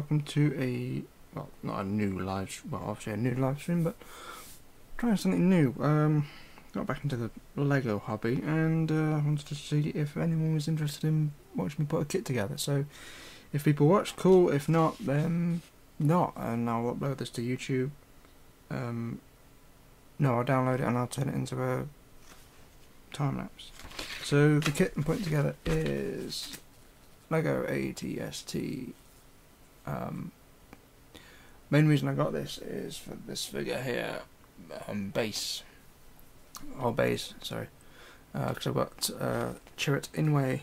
welcome to a, well, not a new live, well, obviously a new live stream, but trying something new. Got back into the Lego hobby, and wanted to see if anyone was interested in watching me put a kit together. So, if people watch, cool. If not, then not, and I'll upload this to YouTube. No, I'll download it and I'll turn it into a time lapse. So the kit I'm putting together is Lego ATST. Main reason I got this is for this figure here, base, sorry, because I've got Chirrut Inway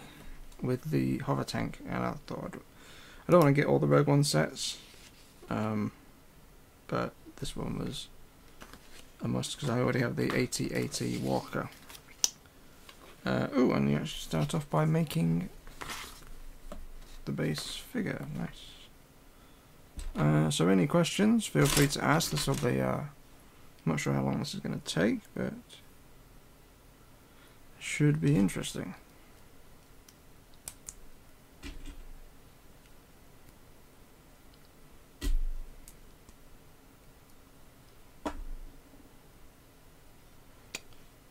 with the hover tank, and I thought I don't want to get all the Rogue One sets, but this one was a must because I already have the AT-AT Walker. Oh, and you actually start off by making the base figure. Nice. So any questions, feel free to ask. This will be, I'm not sure how long this is going to take, but should be interesting.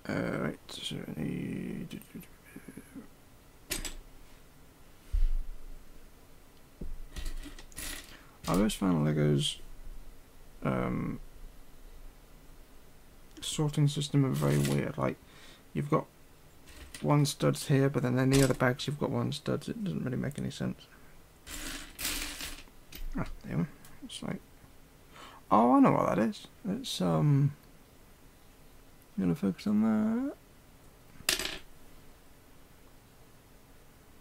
Right, so I always found Lego's sorting system are very weird. Like, you've got one studs here, but then in the other bags you've got one studs. It doesn't really make any sense. Ah, there we go. It's like, oh, I know what that is. It's I'm gonna focus on that.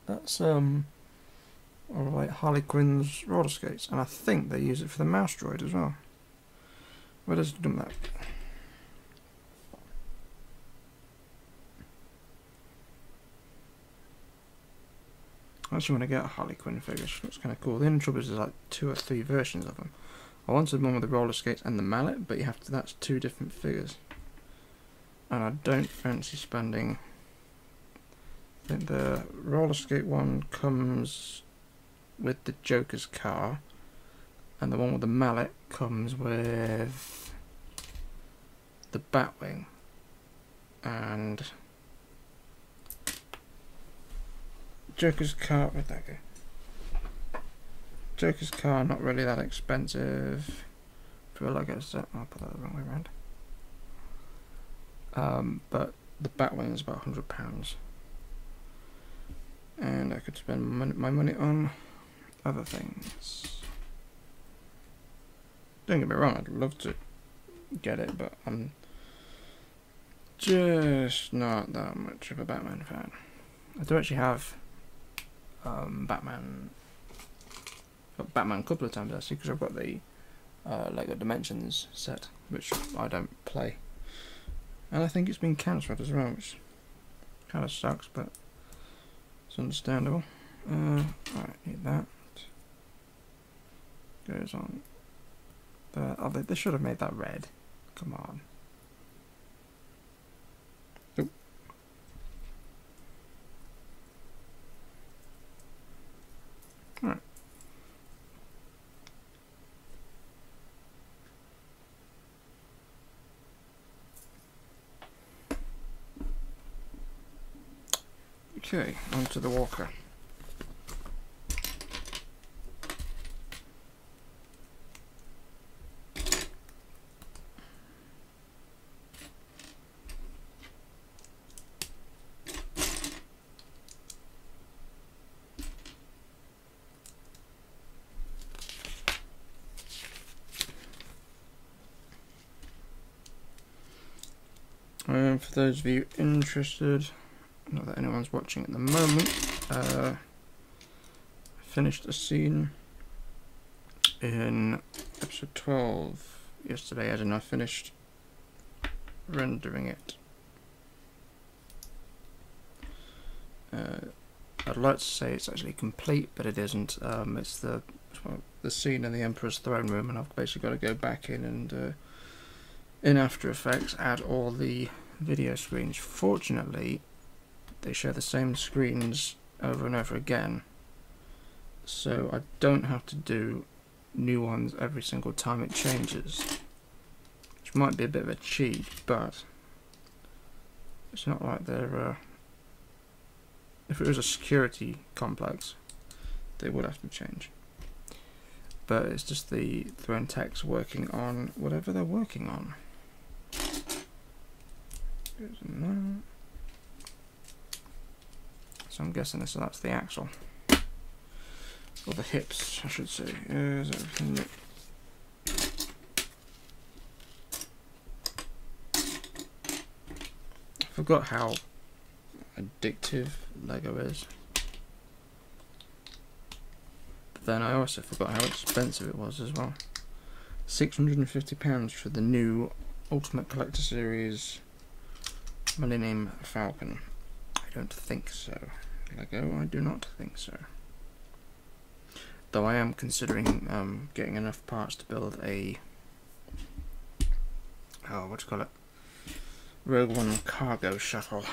That's like Harley Quinn's roller skates, and I think they use it for the mouse droid as well. Where does it do that? I actually want to get a Harley Quinn figure. She looks kind of cool. The only trouble is there's like 2 or 3 versions of them. I wanted one with the roller skates and the mallet, but you have to. That's 2 different figures, and I don't fancy spending. I think the roller skate one comes with the Joker's car, and the one with the mallet comes with the Batwing, and Joker's car, where'd that go? Joker's car, not really that expensive for a Lego set. I'll put that the wrong way around. But the Batwing is about £100, and I could spend my money on other things. Don't get me wrong, I'd love to get it, but I'm just not that much of a Batman fan. I do actually have Batman a couple of times actually, because I've got the Lego Dimensions set, which I don't play, and I think it's been cancelled as well, which kind of sucks, but it's understandable. Alright, need that. Goes on. Oh, they should have made that red. Come on. Oop. Alright. Okay, onto the Walker. For those of you interested, not that anyone's watching at the moment, I finished a scene in episode 12 yesterday, as in I finished rendering it. I'd like to say it's actually complete, but it isn't. It's the scene in the Emperor's throne room, and I've basically got to go back in and in After Effects add all the video screens. Fortunately, they share the same screens over and over again, so I don't have to do new ones every single time it changes, which might be a bit of a cheat, but it's not like they're if it was a security complex they would have to change, but it's just the Throne Techs working on whatever they're working on. So I'm guessing this, so that's the axle. Or the hips, I should say. Is everything I forgot how addictive Lego is. But then I also forgot how expensive it was as well. £650 for the new Ultimate Collector Series Millennium Falcon. I don't think so. Lego, I do not think so. Though I am considering getting enough parts to build a Rogue One cargo shuttle,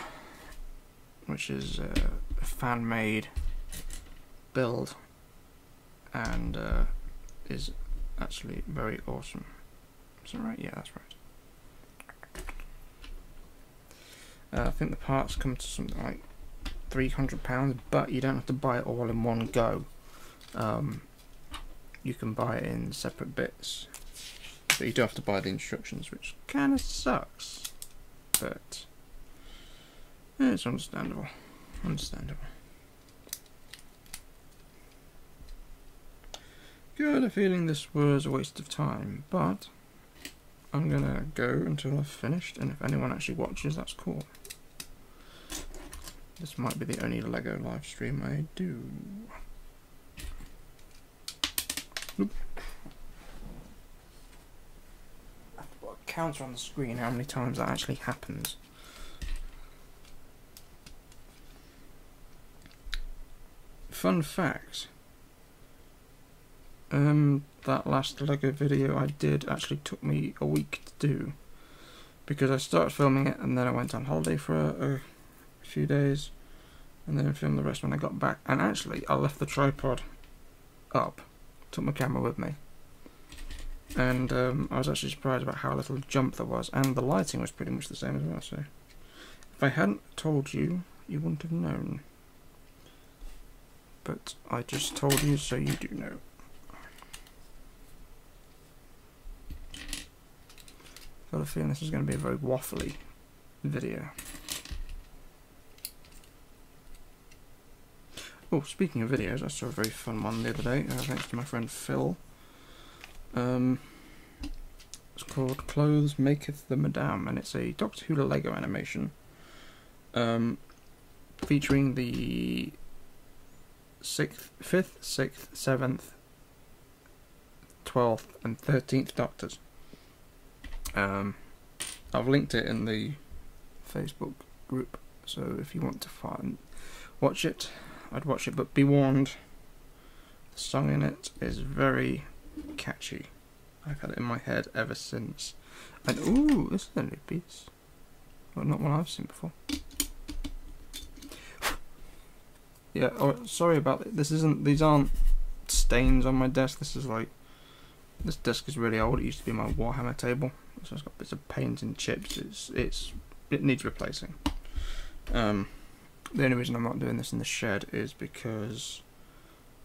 which is a fan-made build and is actually very awesome. Is that right? Yeah, that's right. I think the parts come to something like £300, but you don't have to buy it all in one go. You can buy it in separate bits, but you do have to buy the instructions, which kind of sucks, but yeah, it's understandable. Got a feeling this was a waste of time, but I'm gonna go until I've finished, and if anyone actually watches, that's cool. This might be the only Lego live stream I do. Nope. I have to put a counter on the screen how many times that actually happens. Fun fact. That last Lego video I did actually took me a week to do, because I started filming it and then I went on holiday for a few days and then filmed the rest when I got back, and actually I left the tripod up, took my camera with me, and I was actually surprised about how little jump there was, and the lighting was pretty much the same as well, so if I hadn't told you, you wouldn't have known, but I just told you so you do know. Got a feeling this is going to be a very waffly video. Oh, speaking of videos, I saw a very fun one the other day, thanks to my friend Phil. It's called Clothes Maketh the Madame, and it's a Doctor Who Lego animation, featuring the 5th, 6th, 7th, 12th and 13th Doctors. I've linked it in the Facebook group, so if you want to watch it, I'd watch it, but be warned, the song in it is very catchy. I've had it in my head ever since. And ooh, this is a new piece. Well, not one I've seen before. Yeah, oh, sorry about it. These aren't stains on my desk. This desk is really old. It used to be my Warhammer table, so it's got bits of paint and chips. It needs replacing. The only reason I'm not doing this in the shed is because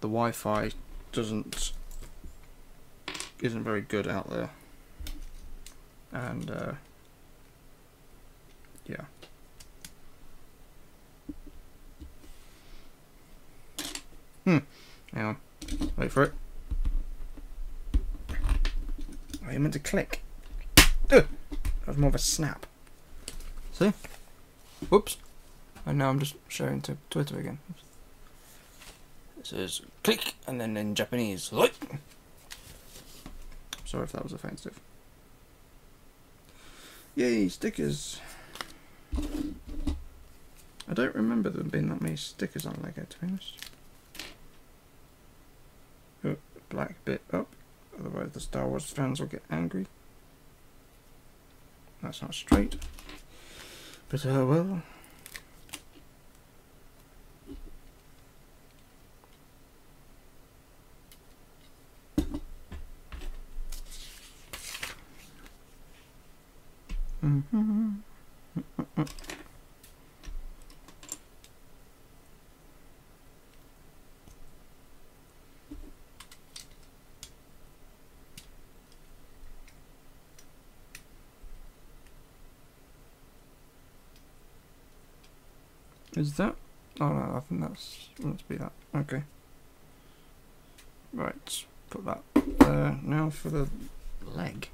the Wi-Fi isn't very good out there, and yeah. Hang on, wait for it. Oh, you meant to click. That was more of a snap. See? Whoops. And now I'm just sharing to Twitter again. Oops. It says click, and then in Japanese, like. Sorry if that was offensive. Yay, stickers. I don't remember there being that many stickers on Lego, to be honest. Oh, black bit up, otherwise the Star Wars fans will get angry. That's not straight. But well. Is that? Oh no, I think that's must be that. Okay. Right, put that there. Now for the leg.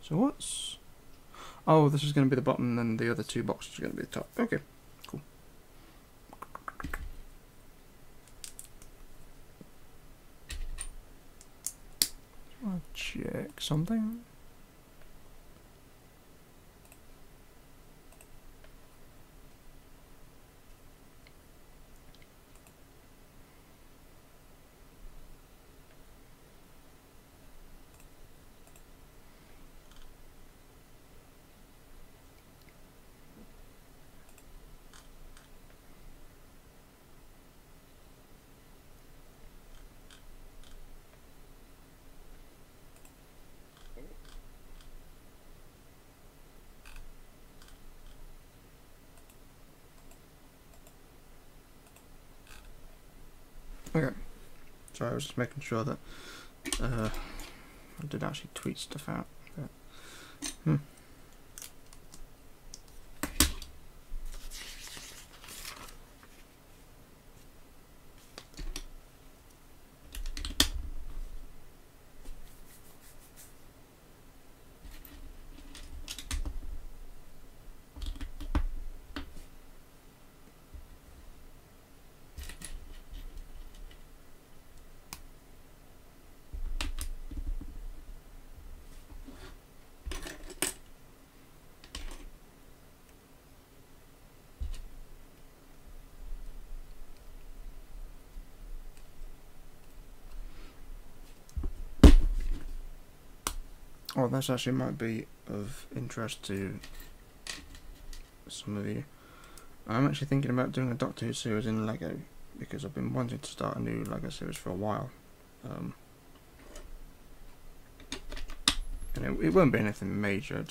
So what's? Oh, this is going to be the bottom, and then the other two boxes are going to be the top. Okay, cool. I'll check something. Okay, so I was just making sure that I did actually tweet stuff out. But, Oh, this actually might be of interest to some of you. I'm actually thinking about doing a Doctor Who series in Lego because I've been wanting to start a new Lego series for a while. And it won't be anything major.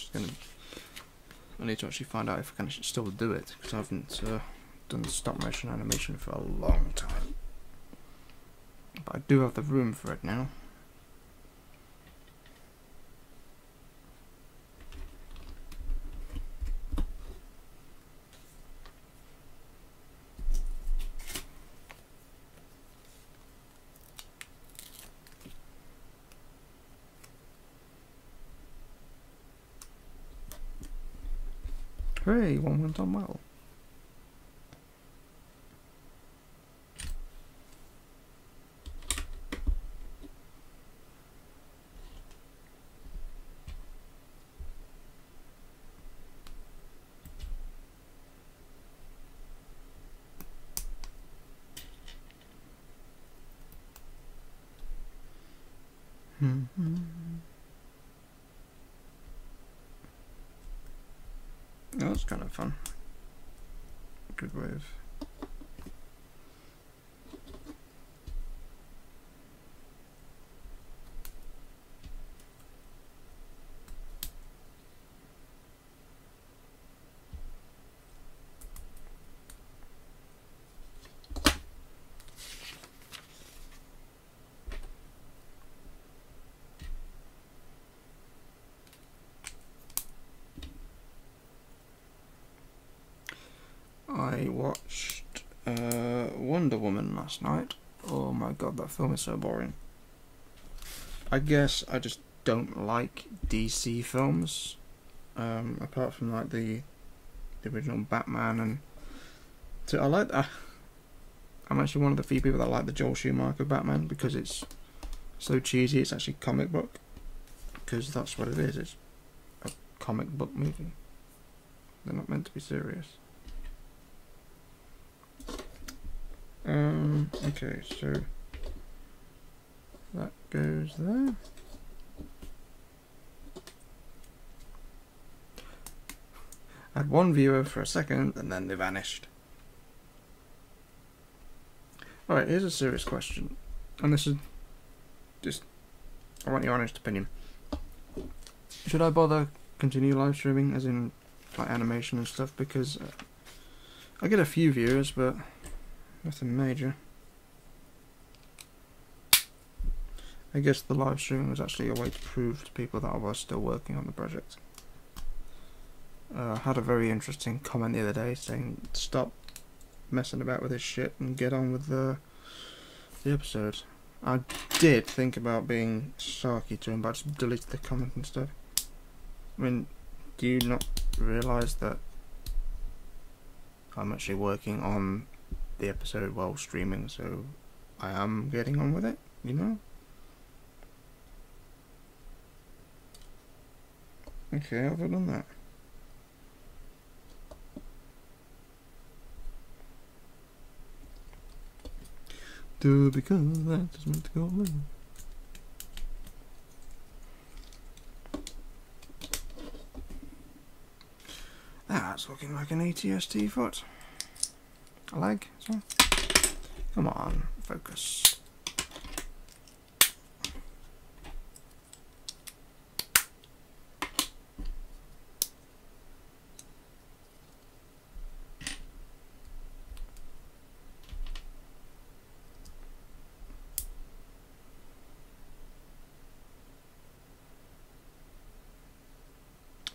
I need to actually find out if I can actually still do it because I haven't done stop motion animation for a long time. But I do have the room for it now. Hooray, one went on well. Oh, that's kind of fun. Good way of... I watched Wonder Woman last night. Oh my god, that film is so boring. I guess I just don't like DC films. Apart from like the original Batman, and so I like that. I'm actually one of the few people that like the Joel Schumacher Batman because it's so cheesy. It's actually comic book because that's what it is. It's a comic book movie. They're not meant to be serious. Okay, so that goes there. I had one viewer for a second and then they vanished. Alright, here's a serious question. And this is just, I want your honest opinion. should I bother continue live streaming, as in like animation and stuff? Because I get a few viewers, but nothing major. I guess the live streaming was actually a way to prove to people that I was still working on the project. I had a very interesting comment the other day saying, stop messing about with this shit and get on with the episode. I did think about being sarky to him, but I just deleted the comment and stuff. I mean, do you not realise that I'm actually working on the episode while streaming, so I am getting on with it, you know? Okay, other than that. Because that is meant to go on. That's looking like an ATST foot. A leg, so. Come on, focus.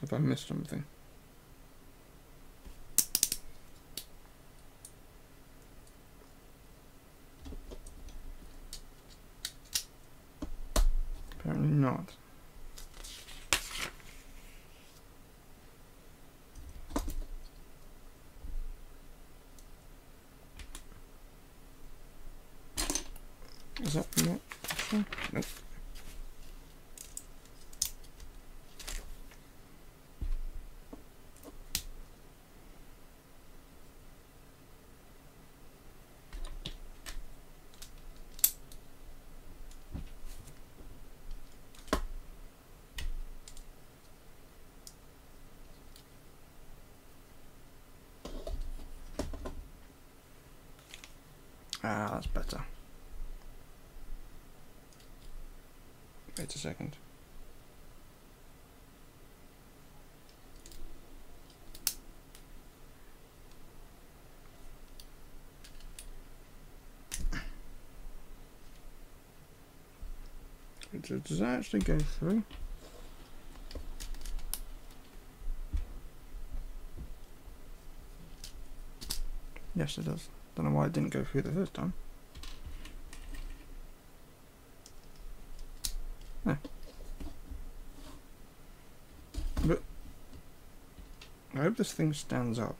Have I missed something? Apparently not. Is that not? Nope. Ah, that's better. Wait a second. Does that actually go through? Yes, it does. Don't know why it didn't go through the first time. No. But I hope this thing stands up.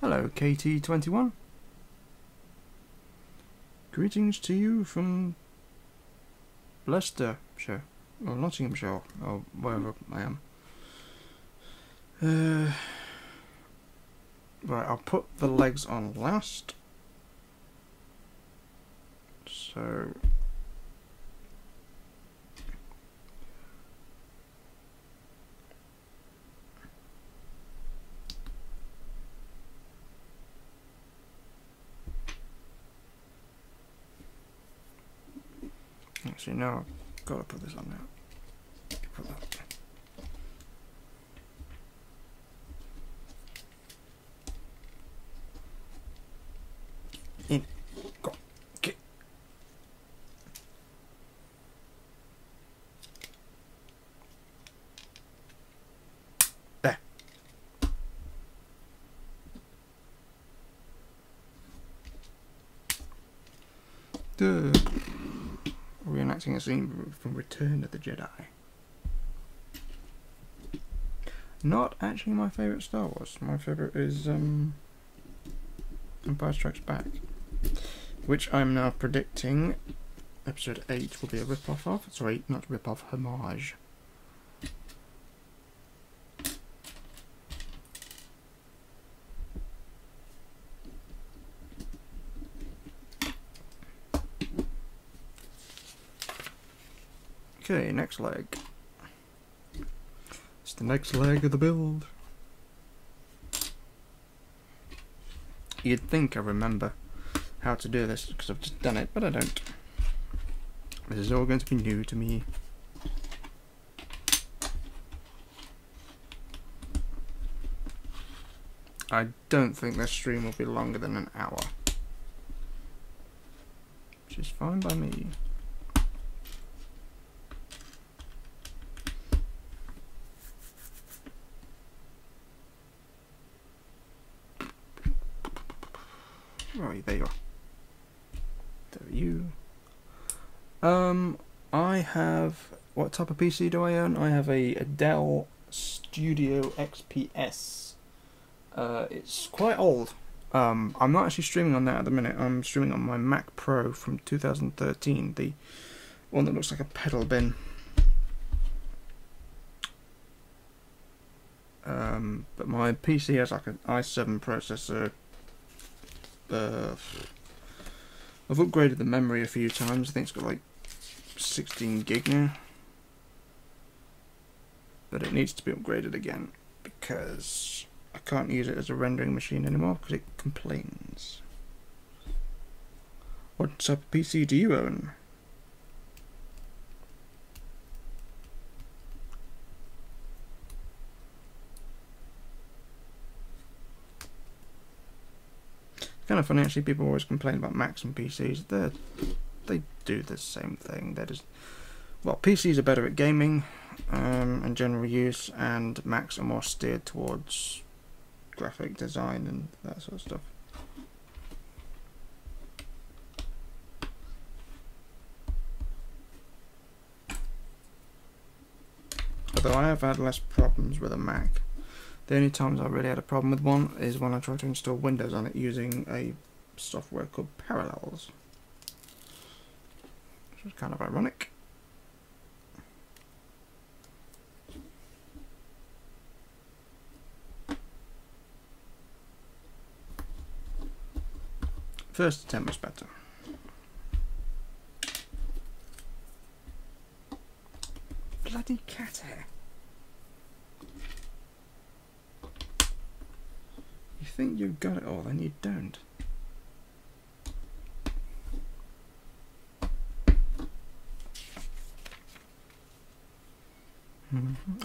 Hello, KT21. Greetings to you from Leicestershire, or Nottinghamshire, or wherever I am. Right, I'll put the legs on last. So... Actually, no, I've got to put this on now. Put that. In. Go. Get. There. Duh. Reenacting a scene from Return of the Jedi. Not actually my favourite Star Wars. My favourite is Empire Strikes Back, which I'm now predicting Episode 8 will be a rip-off of. Sorry, not rip-off, homage. Okay, next leg. It's the next leg of the build. You'd think I remember how to do this because I've just done it, but I don't. This is all going to be new to me. I don't think this stream will be longer than an hour, which is fine by me. Right, there you are. There you. I have, what type of PC do I own? I have a Dell Studio XPS. It's quite old. I'm not actually streaming on that at the minute. I'm streaming on my Mac Pro from 2013, the one that looks like a pedal bin. But my PC has like an i7 processor. I've upgraded the memory a few times. I think it's got like 16 gig now, but it needs to be upgraded again because I can't use it as a rendering machine anymore because it complains. What type of PC do you own? Kind of funny actually, people always complain about Macs and PCs. They do the same thing. They're just, well, PCs are better at gaming and general use, and Macs are more steered towards graphic design and that sort of stuff. Although I have had less problems with a Mac. The only times I really had a problem with one is when I tried to install Windows on it using a software called Parallels, which was kind of ironic. First attempt was better. Bloody cat hair. You think you've got it all, then you don't.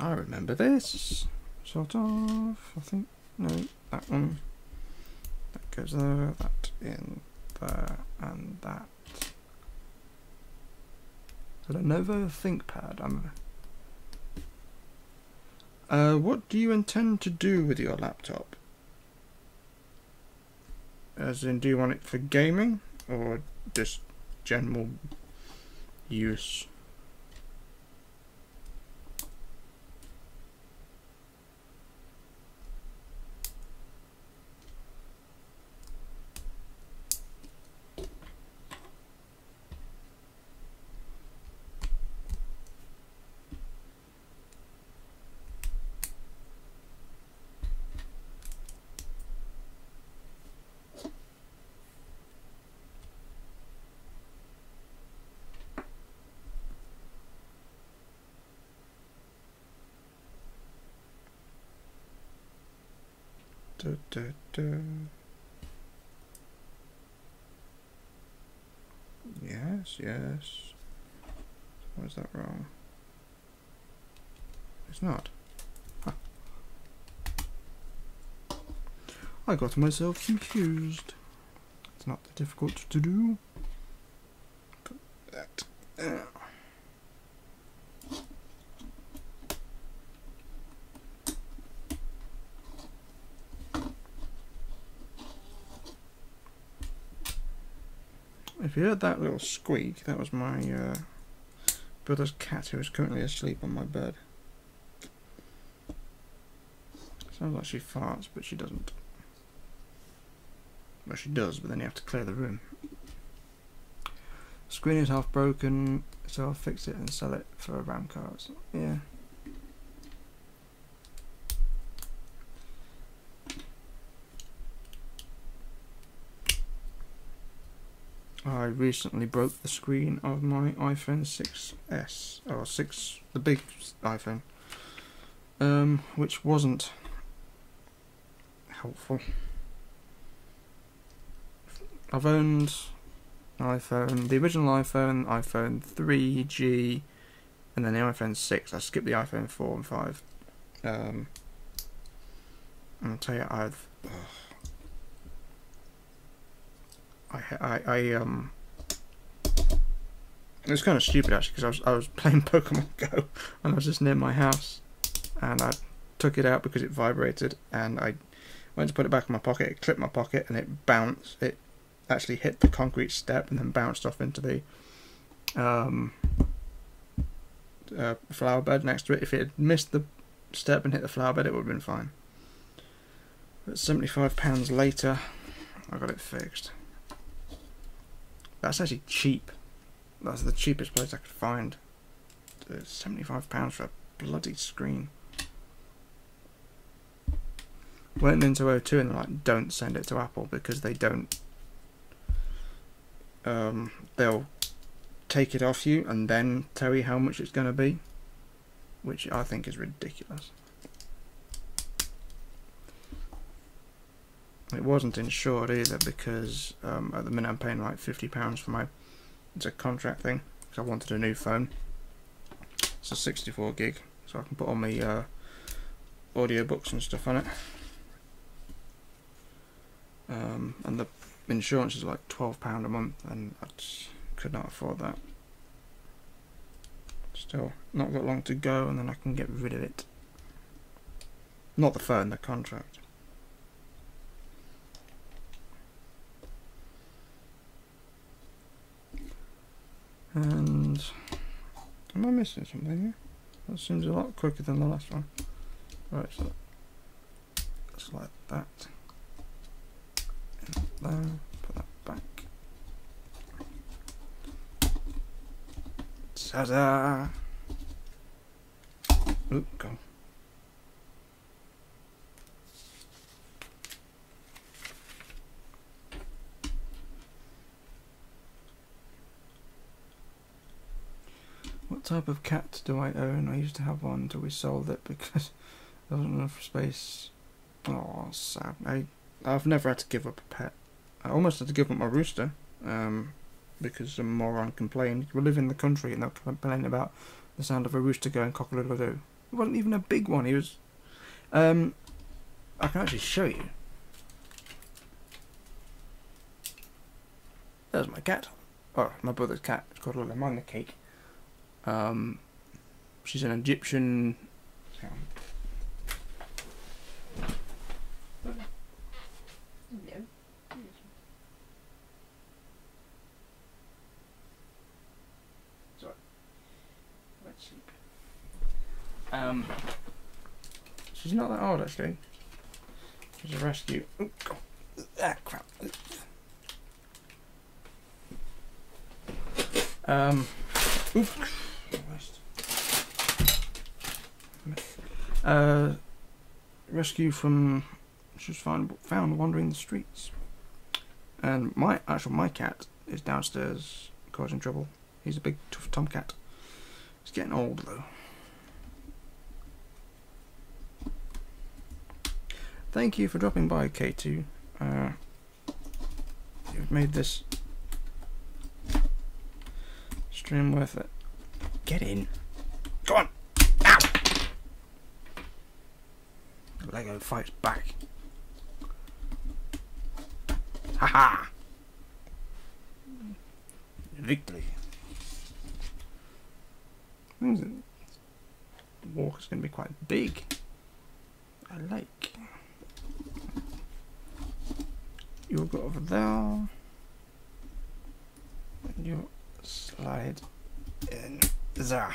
I remember this, sort of. I think, no, that one. That goes there, that in there, and that. Is that a Lenovo ThinkPad? What do you intend to do with your laptop? As in, do you want it for gaming or just general use? Yes, yes. Why is that wrong? It's not. Huh. I got myself confused. It's not that difficult to do. Put that there. If you heard that little squeak, that was my brother's cat who is currently asleep on my bed. Sounds like she farts, but she doesn't. Well, she does, but then you have to clear the room. Screen is half broken, so I'll fix it and sell it for RAM cards. Yeah. I recently broke the screen of my iPhone 6S, or 6, the big iPhone. which wasn't helpful. I've owned an iPhone, the original iPhone, iPhone 3G, and then the iPhone 6. I skipped the iPhone 4 and 5. I'll tell you, it was kind of stupid actually, because I was playing Pokemon Go and I was just near my house, and I took it out because it vibrated, and I went to put it back in my pocket. It clipped my pocket and it bounced. It actually hit the concrete step and then bounced off into the flower bed next to it. If it had missed the step and hit the flower bed, it would have been fine. But £75 later, I got it fixed. That's actually cheap. That's the cheapest place I could find. £75 for a bloody screen. Went into O2 and they're like, don't send it to Apple because they don't. They'll take it off you and then tell you how much it's going to be, which I think is ridiculous. It wasn't insured either because at the minute I'm paying like £50 for my, it's a contract thing, because I wanted a new phone. It's a 64 gig, so I can put all my audiobooks and stuff on it. And the insurance is like £12 a month, and I just could not afford that. Still not got long to go, and then I can get rid of it. Not the phone, the contract. And am I missing something here? That seems a lot quicker than the last one. Right, so just like that. And there, put that back. Ta-da! Oop, go. What type of cat do I own? I used to have one until we sold it because there wasn't enough space. Oh, sad. I've never had to give up a pet. I almost had to give up my rooster because some moron complained. We live in the country and they'll complain about the sound of a rooster going cock-a-doodle-doo. It wasn't even a big one. He was. I can actually show you. There's my cat. Oh, my brother's cat. It's called Lily. I'm on the cake. She's an Egyptian. Sorry. Let's sleep. She's not that old actually. She's a rescue. Oh, God. Ah, crap. Oops. Rescue from, she was found wandering the streets, and my cat is downstairs causing trouble. He's a big tough tomcat. He's getting old though. Thank you for dropping by, K2. You've made this stream worth it. Get in. Go on. Ow! Lego fights back. Haha! Victory. The walk is going to be quite big. I like. You'll go over there. And you slide in there.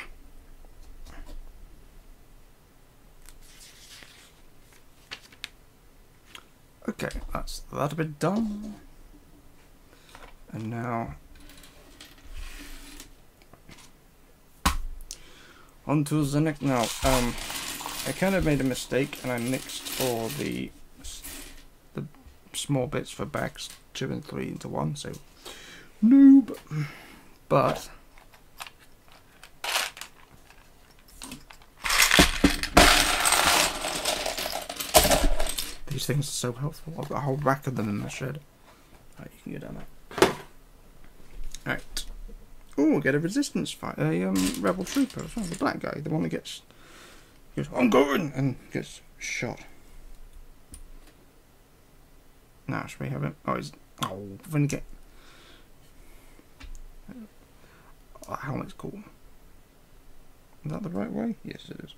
Okay, that's that bit done. And now on to the next. Now, I kind of made a mistake and I mixed all the small bits for bags 2 and 3 into one. So noob, but These things are so helpful. I've got a whole rack of them in my shed. Right, you can go down there. Right. Oh, get a resistance fight. A rebel trooper as well. The black guy, the one that goes, I'm going, and gets shot. Now, should we have him? Oh, he's. Oh, when you get. Oh, helmet's cool. Is that the right way? Yes, it is.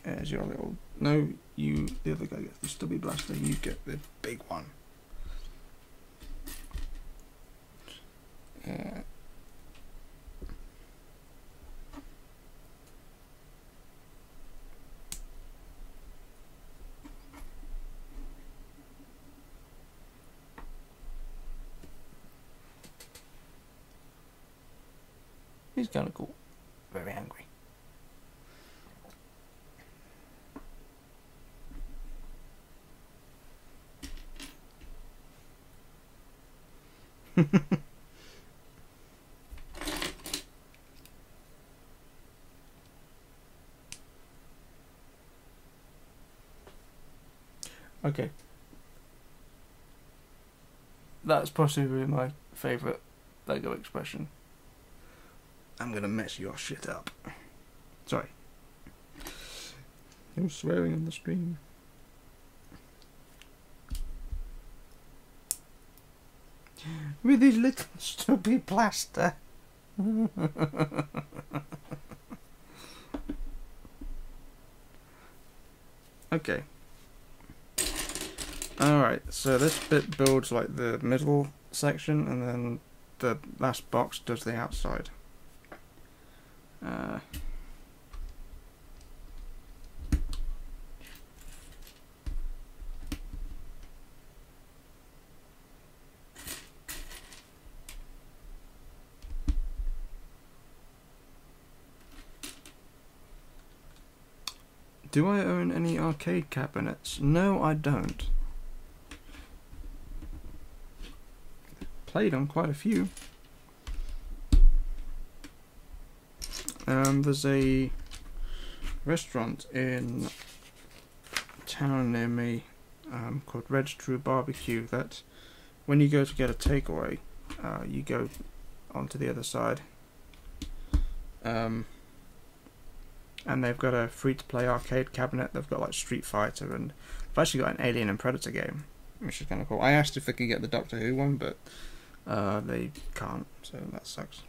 There's your little. No, you. The other guy gets the stubby blaster. You get the big one. He's kind of cool. Very angry. Okay. That's possibly my favourite Lego expression. I'm gonna mess your shit up. Sorry. No swearing on the stream. With his little stubby plaster. Okay. Alright, so this bit builds like the middle section, and then the last box does the outside. Do I own any arcade cabinets? No, I don't. Played on quite a few. There's a restaurant in town near me called Red's True Barbecue that when you go to get a takeaway, you go onto the other side. And they've got a free-to-play arcade cabinet. They've got like Street Fighter, and they've actually got an Alien and Predator game, which is kind of cool. I asked if they could get the Doctor Who one, but they can't, so that sucks.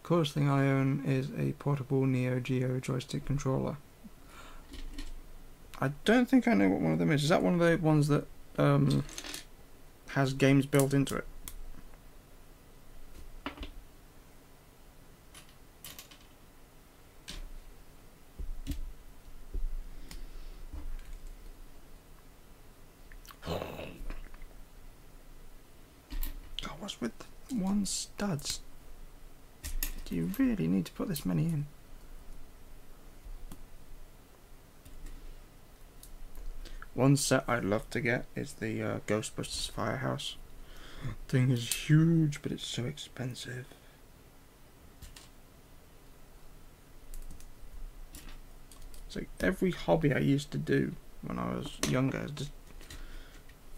Coolest thing I own is a portable Neo Geo joystick controller. I don't think I know what one of them is. Is that one of the ones that has games built into it? God, what's with one studs? Do you really need to put this many in? One set I'd love to get is the Ghostbusters Firehouse. Thing is huge, but it's so expensive. It's like every hobby I used to do when I was younger has just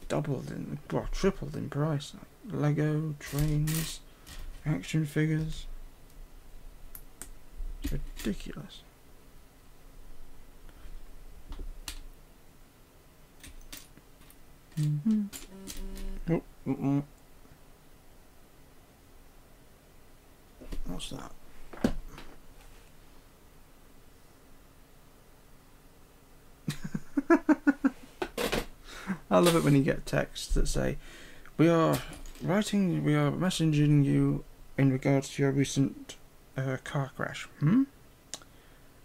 doubled in, well, tripled in price. Like Lego, trains, action figures. It's ridiculous. Oh, what's that? I love it when you get texts that say, we are messaging you in regards to your recent car crash.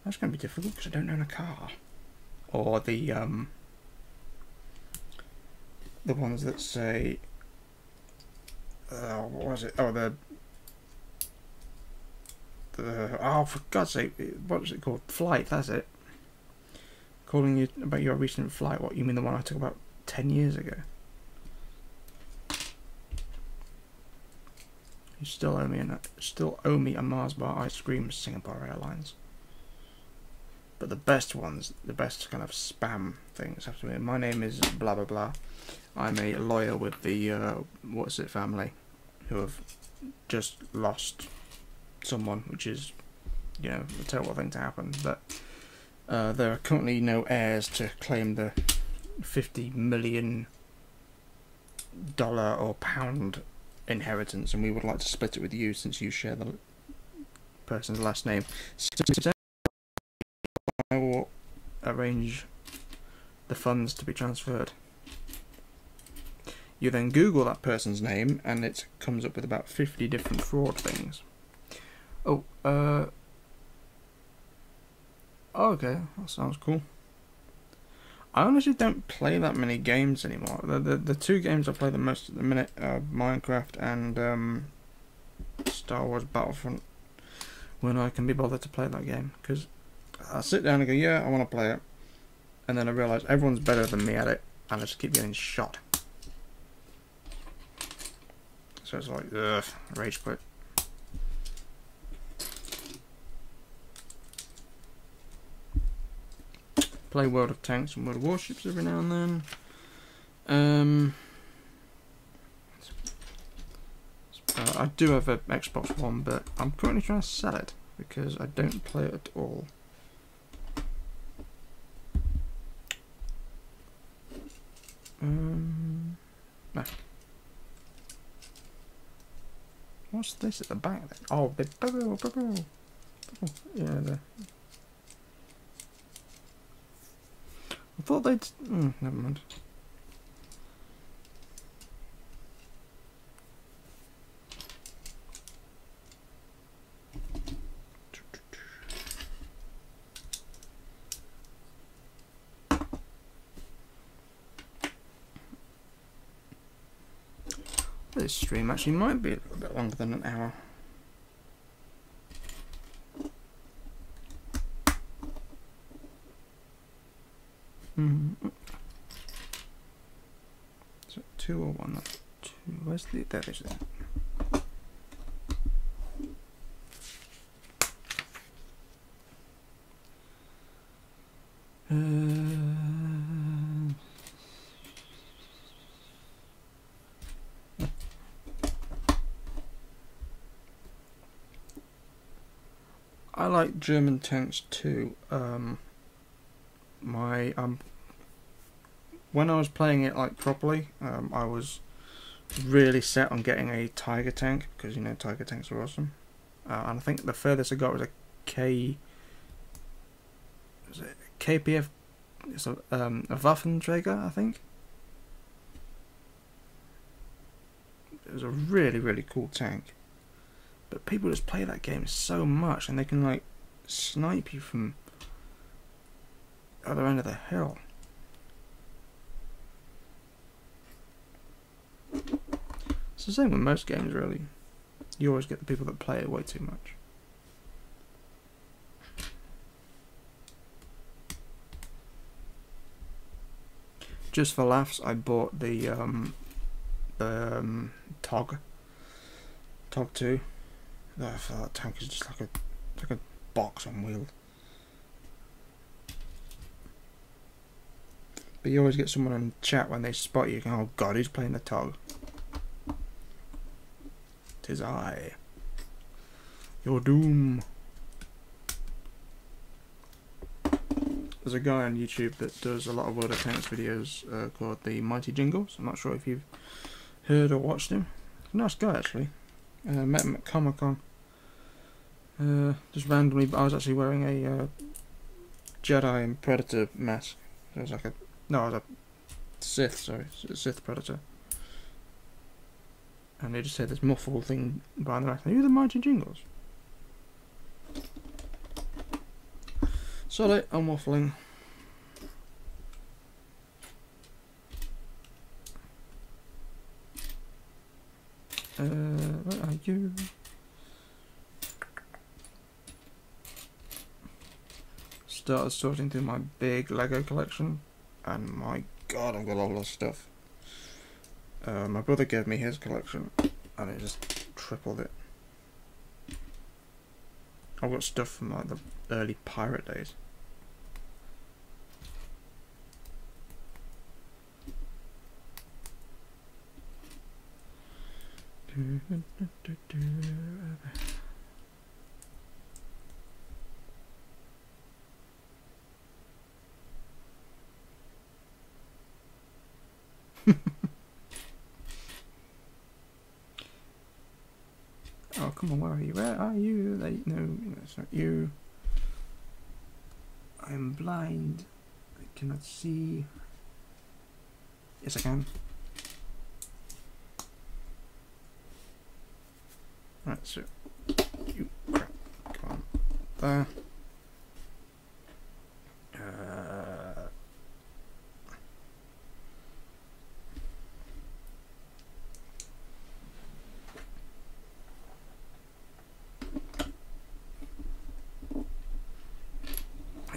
That's going to be difficult because I don't own a car. Or the ones that say, what was it? Oh, oh, for God's sake, what was it called? Flight, that's it. Calling you about your recent flight. What, you mean the one I took about 10 years ago? You still owe me a Mars bar ice cream, Singapore Airlines. But the best ones, the best kind of spam things have to be. My name is blah blah blah. I'm a lawyer with the what's it family, who have just lost someone, which is, you know, a terrible thing to happen. But there are currently no heirs to claim the $50 million or pound inheritance, and we would like to split it with you since you share the person's last name. So I will arrange the funds to be transferred. You then Google that person's name and it comes up with about 50 different fraud things. Oh, okay, that sounds cool. I honestly don't play that many games anymore. The two games I play the most at the minute are Minecraft and Star Wars Battlefront, when I can be bothered to play that game, because I sit down and go, yeah, I want to play it, and then I realise everyone's better than me at it, and I just keep getting shot. So it's like, ugh, rage quit. Play World of Tanks and World of Warships every now and then. I do have an Xbox One, but I'm currently trying to sell it because I don't play it at all. No. What's this at the back then? Oh, the bubble. Yeah, I thought they'd... never mind. This stream actually might be a little bit longer than an hour. So 2 or 1? That's 2. Where's the... There it is. I like German tanks too. When I was playing it like properly, I was really set on getting a Tiger tank, because you know Tiger tanks are awesome. And I think the furthest I got was a KPF. It's a Waffenträger, I think. It was a really cool tank. But people just play that game so much, and they can like snipe you from the other end of the hill. It's the same with most games, really. You always get the people that play it way too much. Just for laughs, I bought the TOG 2. That tank is just like a box on wheels. But you always get someone in chat when they spot you going, oh god, who's playing the TOG? 'Tis I. Your doom. There's a guy on YouTube that does a lot of World of Tanks videos called the Mighty Jingles. I'm not sure if you've heard or watched him. He's a nice guy actually. Met him at Comic-Con. Just randomly, but I was actually wearing a Jedi and Predator mask. So it was like I was a Sith, sorry, a Sith Predator. And they just had this muffled thing behind the mask. Are you the Mighty Jingles? Sorry, I'm waffling. Where are you? Started sorting through my big Lego collection, and my god, I've got a lot of stuff. My brother gave me his collection, and it just tripled it. I've got stuff from like the early pirate days. Oh, come on, where are you? Where are you? No, that's not you. I'm blind. I cannot see. Yes, I can. Right, so you crap. Come on. There.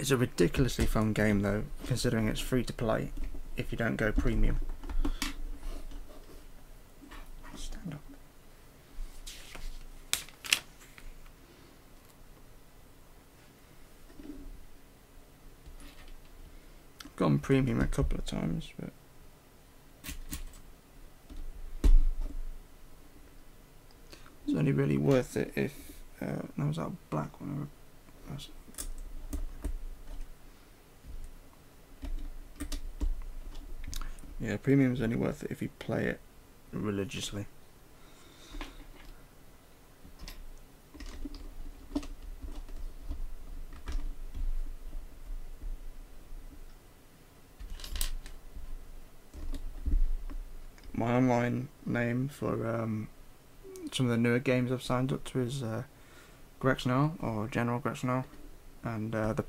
It's a ridiculously fun game though, considering it's free to play if you don't go premium. Stand up. I've gone premium a couple of times, but it's only really worth it if that was that black one. Yeah, premium is only worth it if you play it religiously. My online name for some of the newer games I've signed up to is Grexnell, or General Grexnell, and the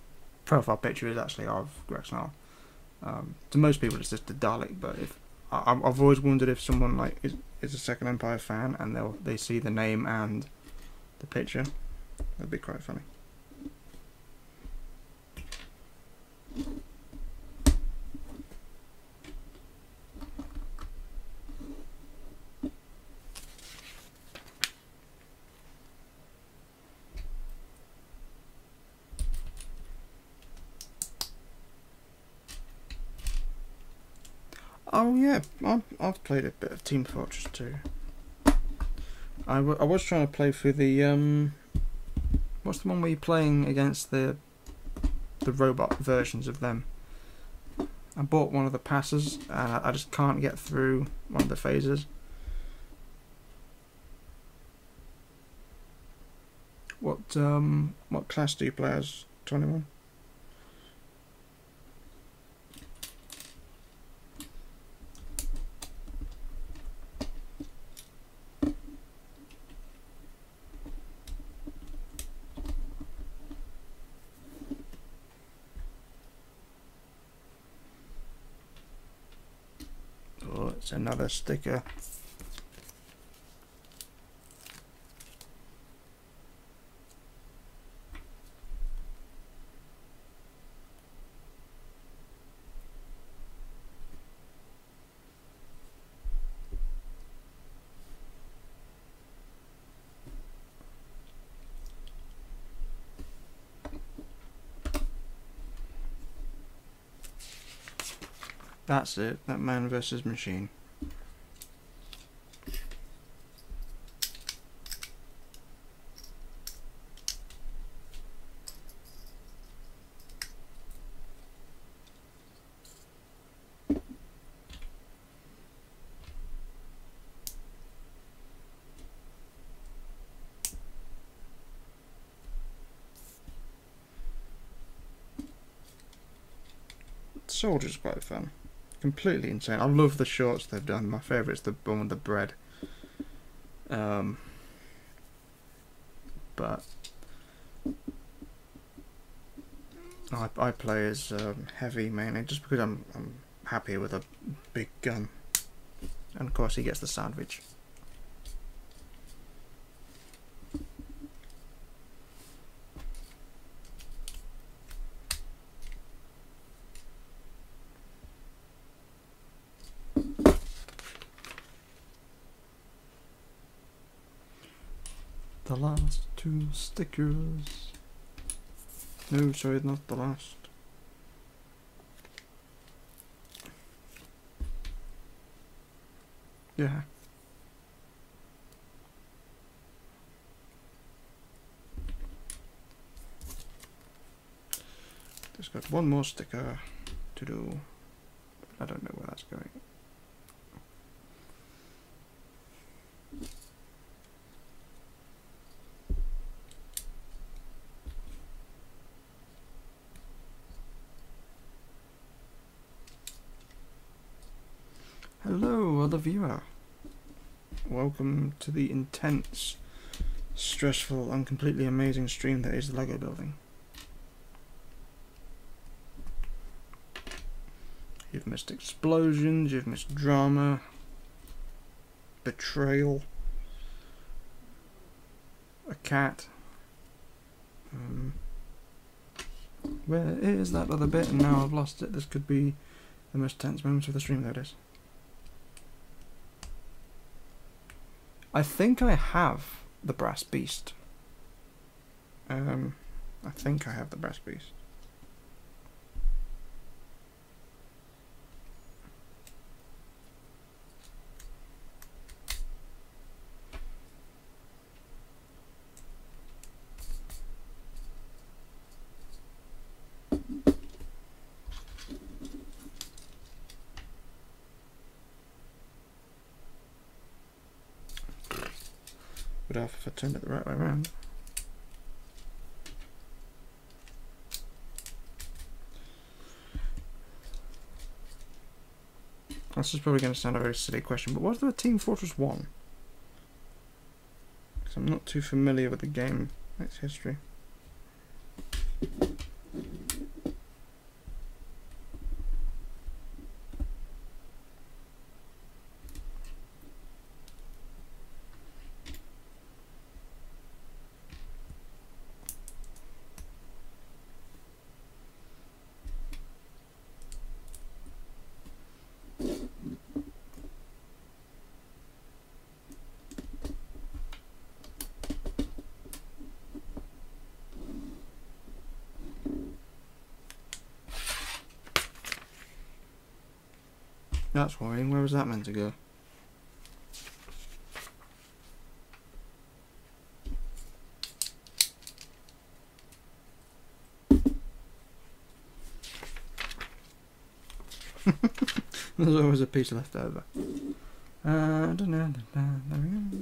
profile picture is actually of Grexnell. To most people it's just a Dalek, but if I've always wondered if someone like is a Second Empire fan and they see the name and the picture, that'd be quite funny. Oh yeah, I've played a bit of Team Fortress 2. I was trying to play through the what's the one where you're playing against the robot versions of them? I bought one of the passes and I just can't get through one of the phases. What class do you play as, 21? Oh, it's another sticker. That's it, that man versus machine. Soldier's quite fun. Completely insane. I love the shorts they've done. My favourite's the one with the bread. But I play as heavy mainly just because I'm happier with a big gun. And of course he gets the sandwich. The last 2 stickers. No, sorry, not the last. Yeah. Just got 1 more sticker to do. I don't know where that's going. Hello, other viewer. Welcome to the intense, stressful, and completely amazing stream that is the Lego building. You've missed explosions, you've missed drama, betrayal, a cat. Where is that other bit? And now I've lost it. This could be the most tense moments of the stream, that is. I think I have the brass beast. I think I have the brass beast. Would have if I turned it the right way around. This is probably going to sound a very silly question, but what's the Team Fortress 1? Because I'm not too familiar with the game, its history. That's worrying. Where was that meant to go? There's always a piece left over. There we go.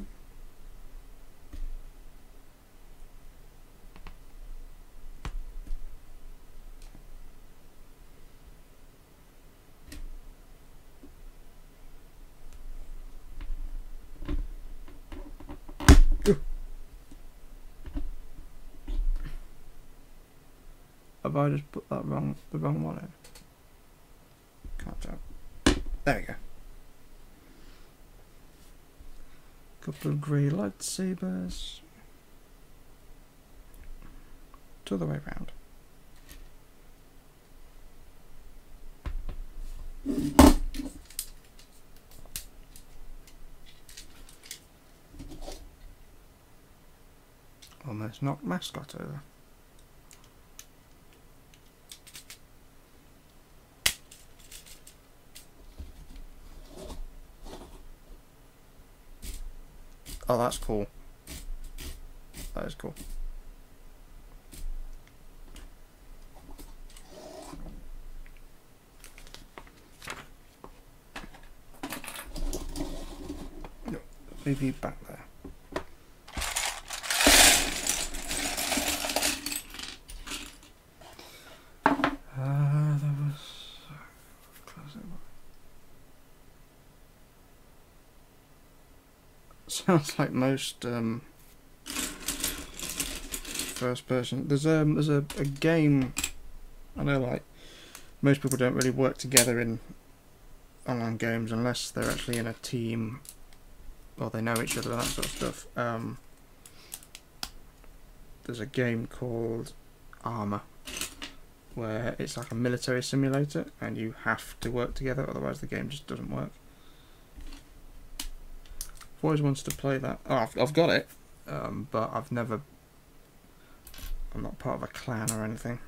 Have I just put that the wrong one in? Can't tell. There we go. Couple of grey lightsabers. To the way round. Almost knocked mascot over. Oh, that's cool. That is cool. No, leave you back there. That was close. Sounds like most first person. There's a game. I know, like, most people don't really work together in online games unless they're actually in a team or they know each other and that sort of stuff. There's a game called Armour where it's like a military simulator and you have to work together, otherwise the game just doesn't work. I've always wanted to play that. Oh, I've got it. but I'm not part of a clan or anything.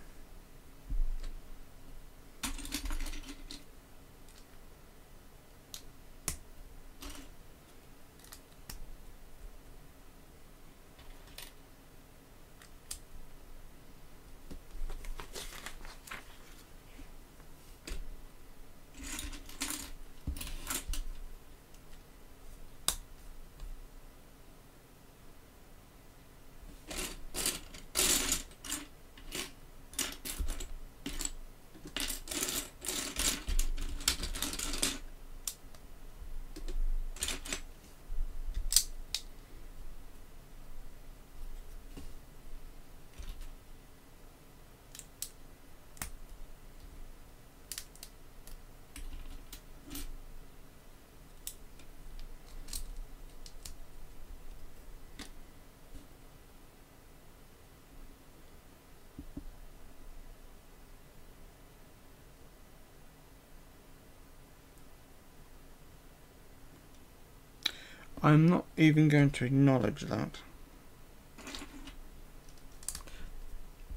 I'm not even going to acknowledge that.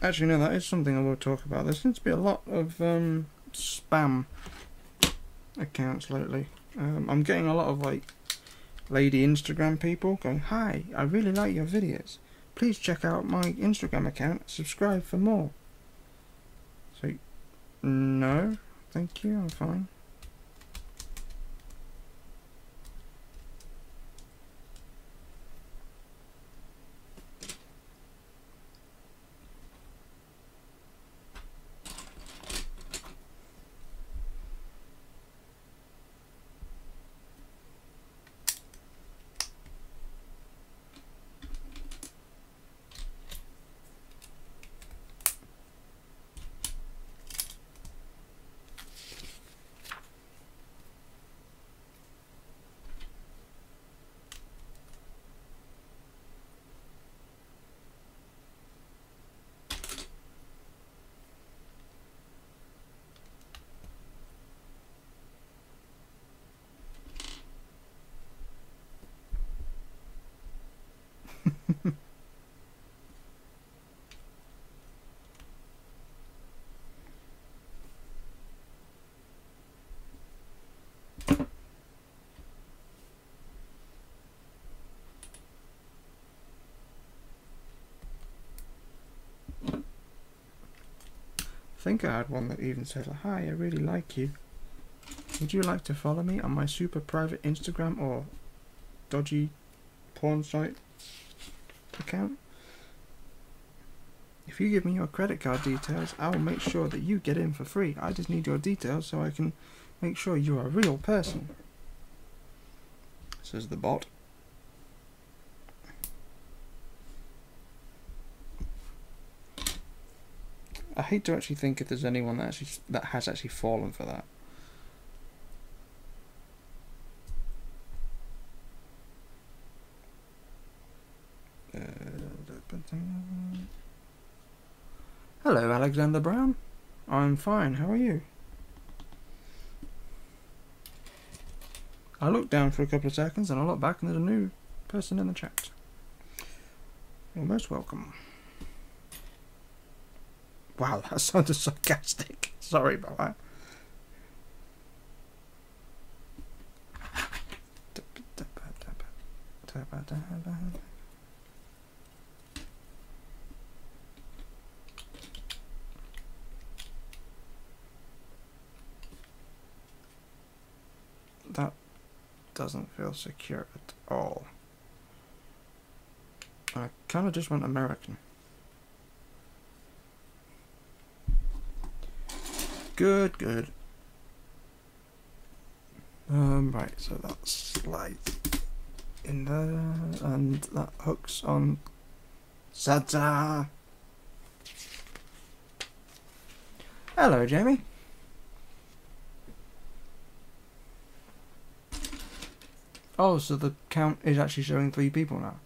Actually, no, that is something I will talk about. There seems to be a lot of spam accounts lately. I'm getting a lot of like lady Instagram people going, "Hi, I really like your videos. Please check out my Instagram account. Subscribe for more." So, no, thank you, I'm fine. I think I had one that even said, "Hi, I really like you. Would you like to follow me on my super private Instagram or dodgy porn site account? If you give me your credit card details, I will make sure that you get in for free. I just need your details so I can make sure you're a real person," says the bot. I hate to actually think if there's anyone that has actually fallen for that. Hello, Alexander Brown. I'm fine. How are you? I looked down for a couple of seconds and I looked back and there's a new person in the chat. You're most welcome. Wow, that sounded sarcastic. Sorry about that. That doesn't feel secure at all. I kind of just went American. Good, good. Right, so that slides in there, and that hooks on Santa. Hello, Jamie. Oh, so the count is actually showing 3 people now.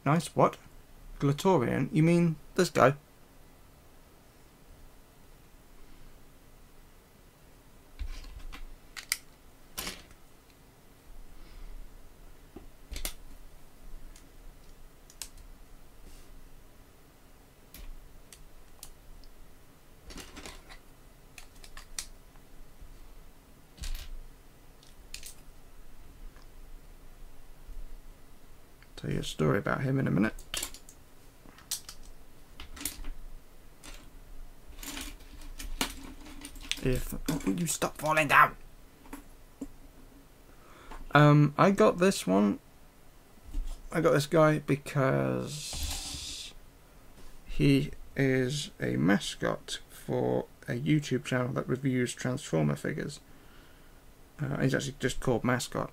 Nice. What? Glatorian? You mean this guy? Tell you a story about him in a minute. Will you stop falling down? I got this one. I got this guy because he is a mascot for a YouTube channel that reviews Transformer figures. He's actually just called Mascot,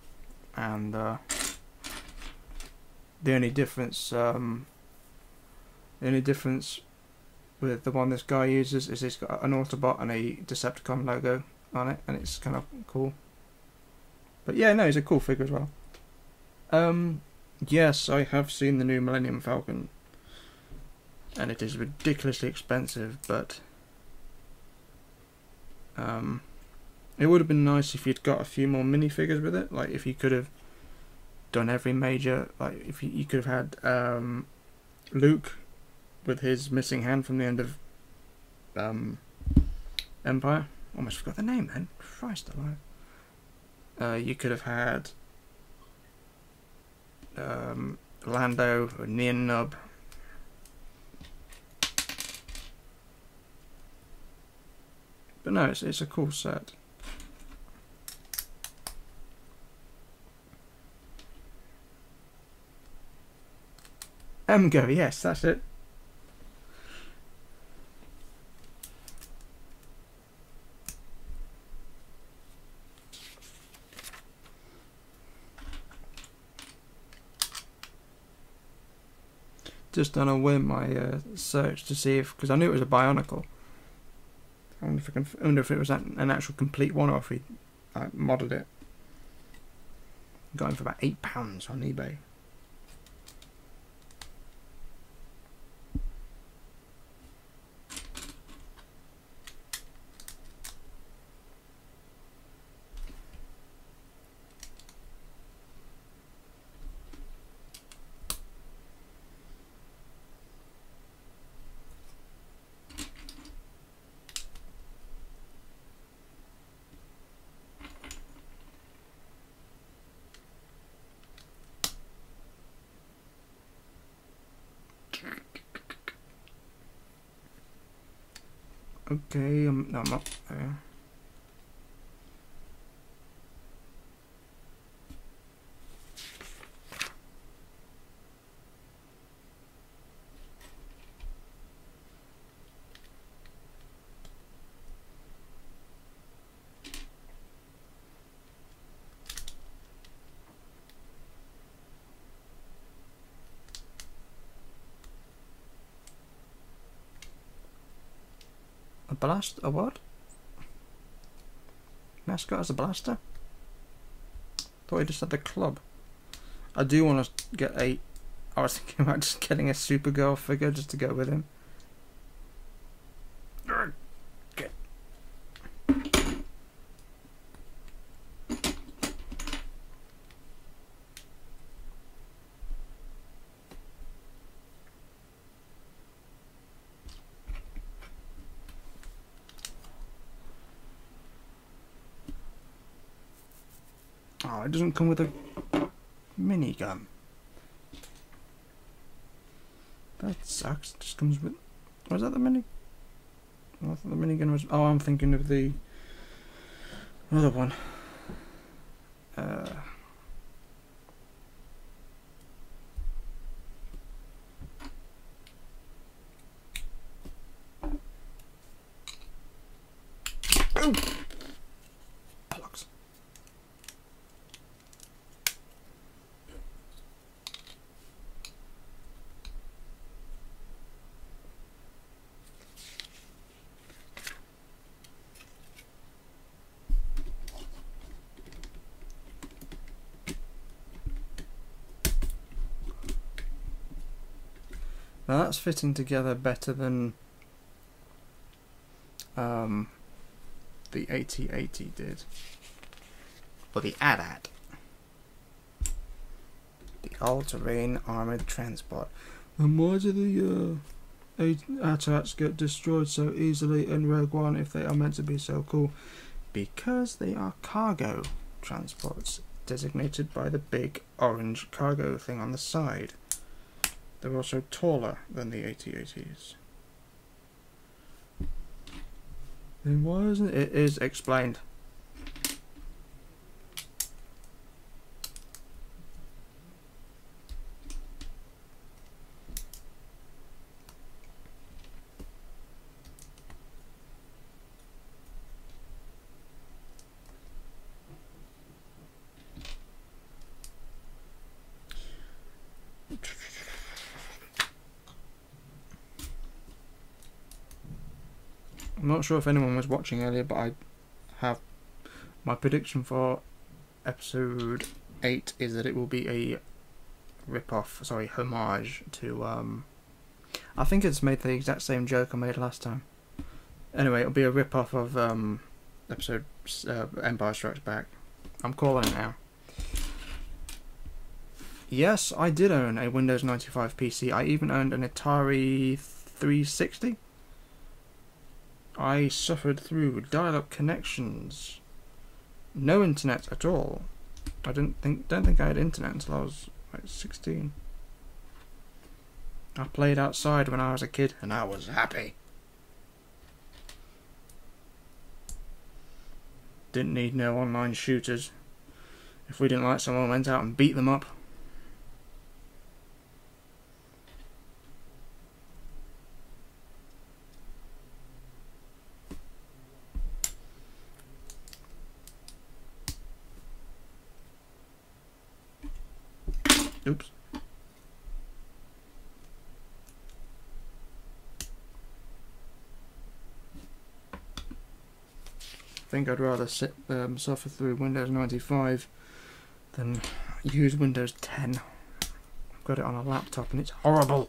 and the only difference with the one this guy uses is he's got an Autobot and a Decepticon logo on it, and it's kind of cool. But yeah, no, he's a cool figure as well. Yes, I have seen the new Millennium Falcon, and it is ridiculously expensive, but it would have been nice if you'd got a few more minifigures with it. Like if you could have done every major, like if you could have had Luke with his missing hand from the end of Empire. Almost forgot the name then. Christ alive. You could have had Lando or Neon Nub. But no, it's a cool set. Emgo, yes, that's it. Just done a whim, I searched to see if, because I knew it was a Bionicle. I wonder if it was an actual complete one or if he modded it. Got him for about £8 on eBay. Okay, no, I'm not there. A what? Mascot as a blaster? Thought he just had the club. I do want to get I was thinking about just getting a Supergirl figure just to go with him. Okay. Oh, it doesn't come with a minigun. That sucks. It just comes with... Was that the mini? Oh, I thought the minigun was... Oh, I'm thinking of the other one. Oh! Bollocks. Now that's fitting together better than the AT-80 did. Or the AT-AT. The All-Terrain Armoured Transport. And why do the AT-ATs get destroyed so easily in Rogue One if they are meant to be so cool? Because they are cargo transports, designated by the big orange cargo thing on the side. They're also taller than the AT-ATs. Then why isn't it? It is explained. I'm not sure if anyone was watching earlier, but I have my prediction for episode 8 is that it will be a homage to I think it's made the exact same joke I made last time. Anyway, it'll be a rip-off of episode Empire Strikes Back. I'm calling it now. Yes, I did own a Windows 95 PC. I even owned an Atari 360. I suffered through dial-up connections, no internet at all. I don't think I had internet until I was like 16. I played outside when I was a kid, and I was happy. Didn't need no online shooters. If we didn't like someone, went out and beat them up. Oops. I think I'd rather suffer through Windows 95 than use Windows 10. I've got it on a laptop and it's horrible.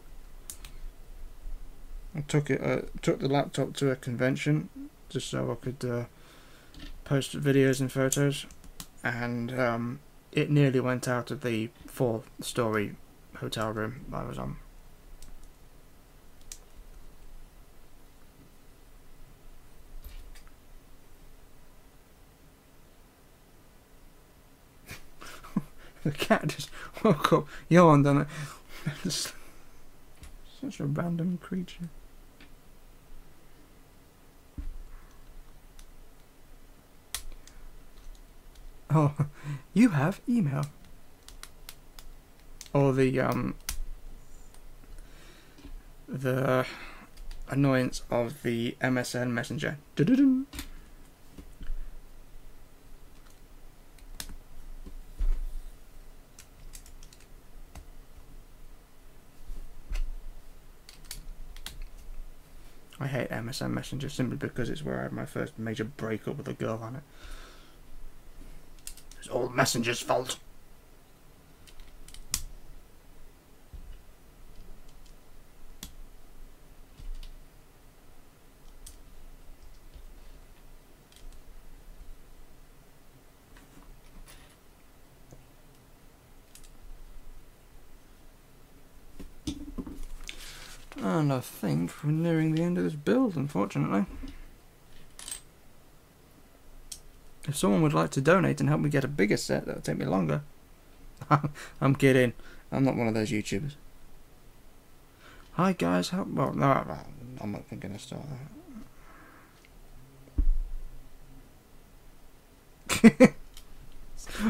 I took the laptop to a convention just so I could post videos and photos, and it nearly went out of the 4-story hotel room I was on. The cat just woke up, yawned, and such a random creature. Oh, you have email. Or the annoyance of the MSN Messenger. Dun-dun-dun. I hate MSN Messenger simply because it's where I had my first major breakup with a girl on it. It's all Messenger's fault. And I think we're nearing the end of this build, unfortunately. If someone would like to donate and help me get a bigger set, that'll take me longer. I'm kidding. I'm not one of those YouTubers. Hi guys, well, no, I'm not going to start that.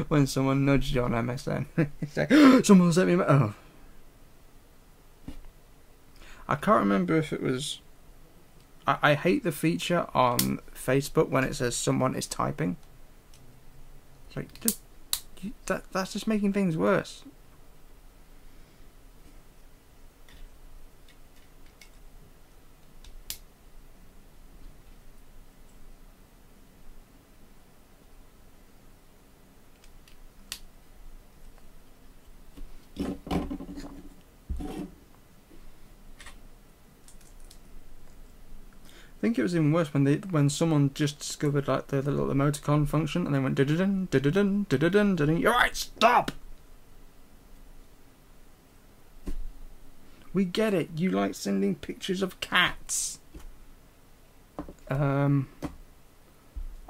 When someone nudged you on MSN, it's like, someone sent me a... Oh. I can't remember if it was... I hate the feature on Facebook when it says someone is typing. It's like, that's just making things worse. think it was even worse when someone just discovered like the little emoticon function and they went dun dun dun dun dun dun. You're right, stop. We get it. You like sending pictures of cats. I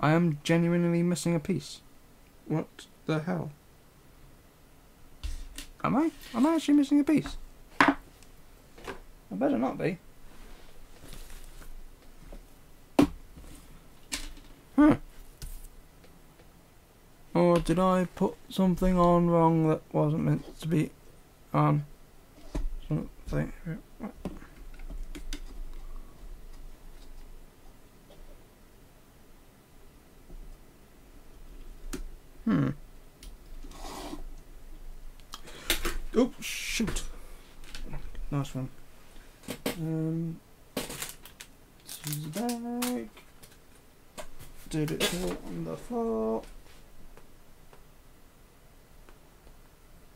am genuinely missing a piece. What the hell? Am I? Am I actually missing a piece? I better not be. Huh. Or did I put something on wrong that wasn't meant to be on something? Oh, shoot. Nice one. Scissors back. Did it all on the floor.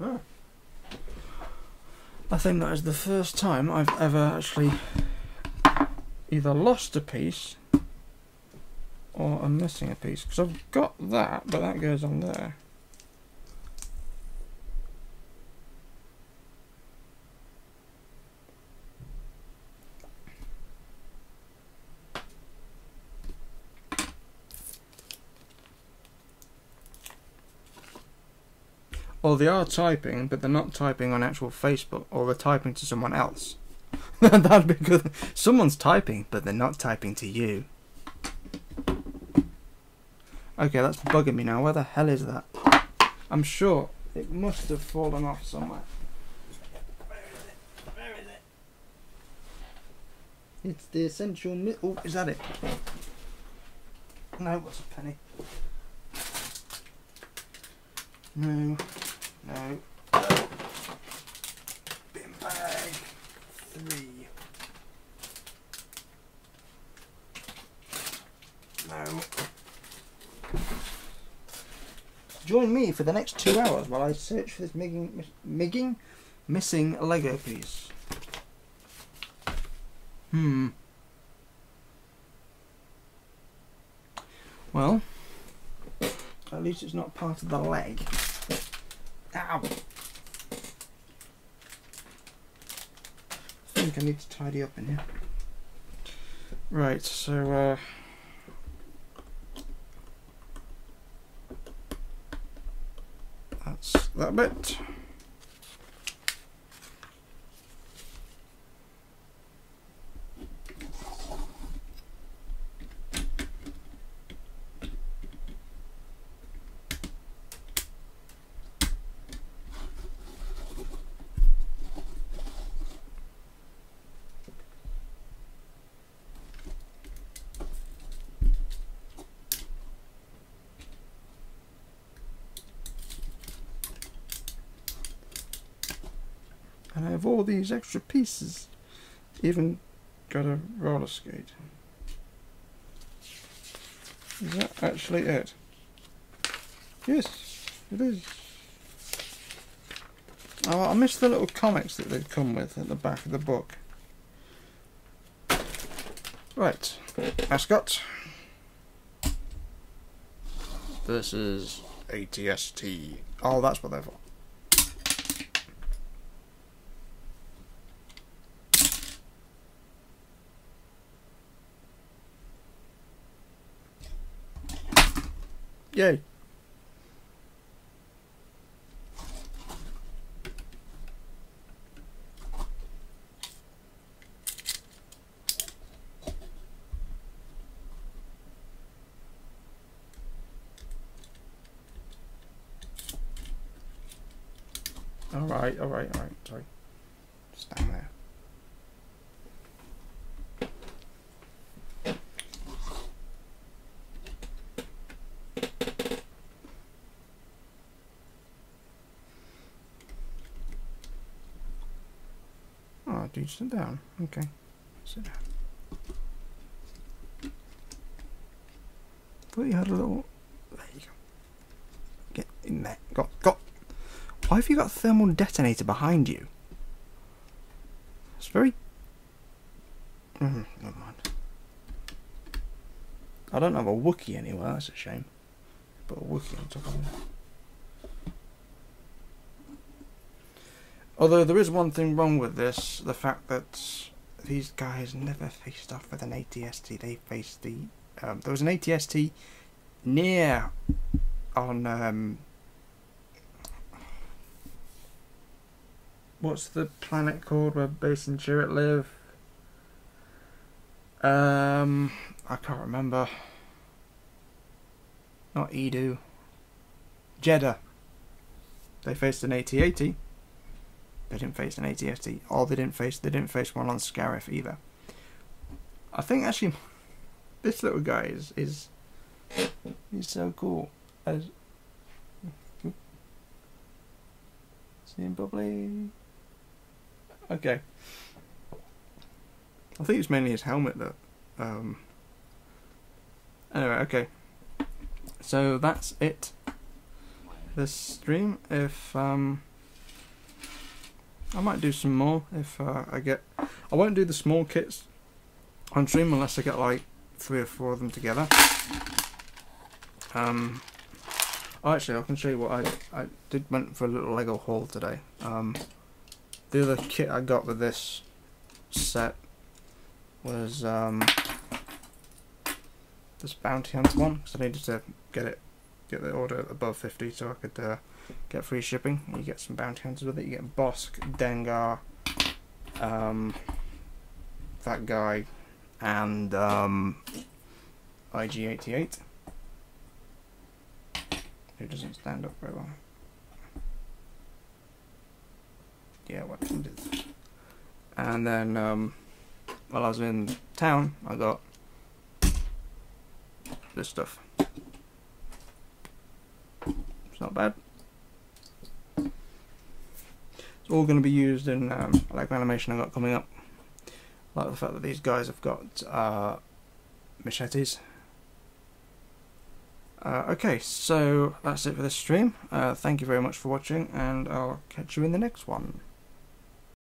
I think that is the first time I've ever actually either lost a piece or I'm missing a piece, because I've got that, but that goes on there. Or they are typing, but they're not typing on actual Facebook, or they're typing to someone else. That'd be good. Someone's typing, but they're not typing to you. Okay, that's bugging me now. Where the hell is that? I'm sure it must have fallen off somewhere. Where is it? Where is it? It's the essential... Oh, is that it? No, it was a penny. No. No. Bin bag 3. No. Join me for the next 2 hours while I search for this missing Lego piece. Well, at least it's not part of the leg. Ow! I think I need to tidy up in here. Right, so that's that bit. And I have all these extra pieces. Even got a roller skate. Is that actually it? Yes, it is. Oh, I missed the little comics that they'd come with at the back of the book. Right, mascot. This is ATST. Oh, that's what they're for. Yay. Alright, sorry. Stand there. Oh, dude, sit down. Okay. Sit down. Thought you had a little... There you go. Get in there. Got. Why have you got a thermal detonator behind you? It's very... never mind. I don't have a Wookiee anywhere, that's a shame. But a Wookiee on top of it. Although there is one thing wrong with this, the fact that these guys never faced off with an ATST. They faced the... there was an ATST near on... what's the planet called where Base and Chirrut live? I can't remember. Not Edu. Jeddah. They faced an AT-80. They didn't face an ATST. Or they didn't face one on Scarif either. I think actually this little guy is so cool. See him bubbly? Okay. I think it's mainly his helmet that anyway, okay. So that's it. This stream. If I might do some more if I won't do the small kits on stream unless I get like 3 or 4 of them together. Oh, actually I can show you what I went for a little Lego haul today. The other kit I got with this set was this Bounty Hunter one, because I needed to get the order above 50 so I could get free shipping. You get some Bounty Hunters with it. You get Bosk, Dengar, that guy, and IG-88, who doesn't stand up very well. Yeah, what did it? And then while I was in town, I got this stuff. It's not bad. It's all going to be used in like animation I got coming up. I like the fact that these guys have got machetes. Okay, so that's it for this stream. Thank you very much for watching, and I'll catch you in the next one.